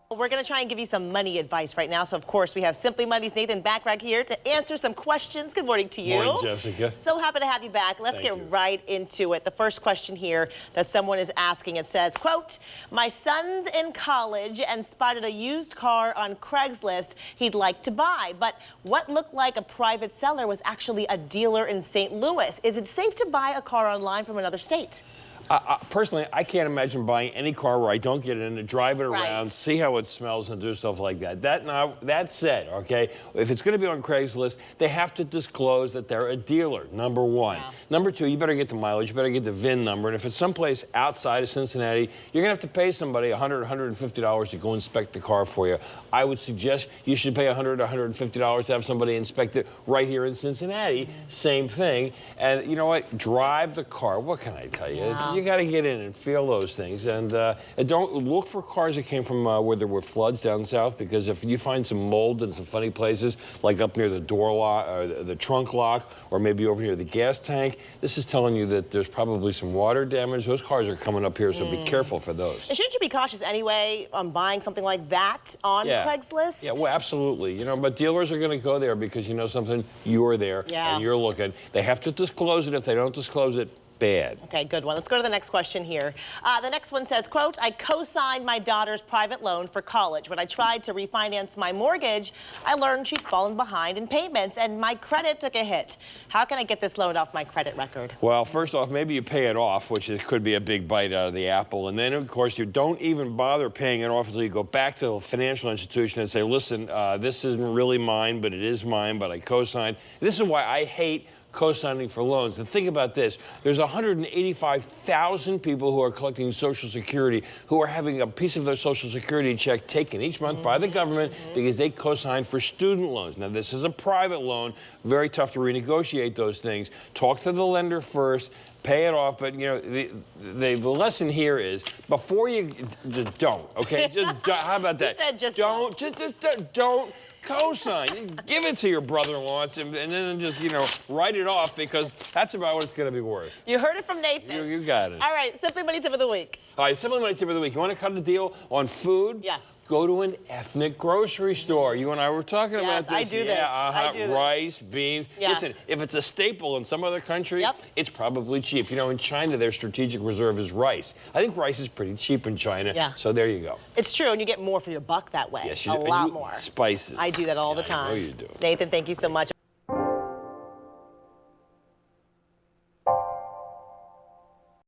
We're going to try and give you some money advice right now. So, of course, we have Simply Money's Nathan Bachrach here to answer some questions. Good morning to you. Morning, Jessica. So happy to have you back. Let's get right into it. The first question here that someone is asking, it says, quote, my son's in college and spotted a used car on Craigslist he'd like to buy, but what looked like a private seller was actually a dealer in St. Louis. Is it safe to buy a car online from another state? Personally, I can't imagine buying any car where I don't get in and drive it around, Right. see how it smells, and do stuff like that. That said, okay, if it's going to be on Craigslist, they have to disclose that they're a dealer, number one. Yeah. Number two, you better get the mileage, you better get the VIN number, and if it's someplace outside of Cincinnati, you're going to have to pay somebody $100, $150 to go inspect the car for you. I would suggest you should pay $100, $150 to have somebody inspect it right here in Cincinnati. Same thing. And you know what? Drive the car. What can I tell you? Yeah. You got to get in and feel those things, and don't look for cars that came from where there were floods down south, because if you find some mold in some funny places, like up near the door lock, or the trunk lock, or maybe over near the gas tank, this is telling you that there's probably some water damage. Those cars are coming up here, so be careful for those. And shouldn't you be cautious anyway on buying something like that on Craigslist? Yeah, well, absolutely. You know, but dealers are going to go there because you know something, you're there and you're looking. They have to disclose it. If they don't disclose it, bad. Okay, good one. Let's go to the next question here. The next one says, quote, I co-signed my daughter's private loan for college. When I tried to refinance my mortgage, I learned she'd fallen behind in payments and my credit took a hit. How can I get this loan off my credit record? Well, first off, maybe you pay it off, which could be a big bite out of the apple. And then, of course, you don't even bother paying it off until you go back to the financial institution and say, listen, this isn't really mine, but it is mine, but I co-signed. This is why I hate co-signing for loans. And think about this. There's 185,000 people who are collecting Social Security who are having a piece of their Social Security check taken each month by the government because they co-signed for student loans. Now, this is a private loan. Very tough to renegotiate those things. Talk to the lender first. Pay it off, but you know the lesson here is before you just don't, okay? Just don't, how about that? Just don't co-sign. Give it to your brother-in-law and then just write it off, because that's about what it's going to be worth. You heard it from Nathan. You got it. All right, Simply Money Tip of the Week. All right, Simply Money Tip of the Week. You want to cut a deal on food? Yeah. Go to an ethnic grocery store. You and I were talking about this. I do this. I do this. Rice, beans. Yeah. Listen, if it's a staple in some other country, it's probably cheap. You know, in China, their strategic reserve is rice. I think rice is pretty cheap in China. Yeah. So there you go. It's true, and you get more for your buck that way. Yes, a lot more. Spices. I do that all the time. I know you do. Nathan, thank you so much.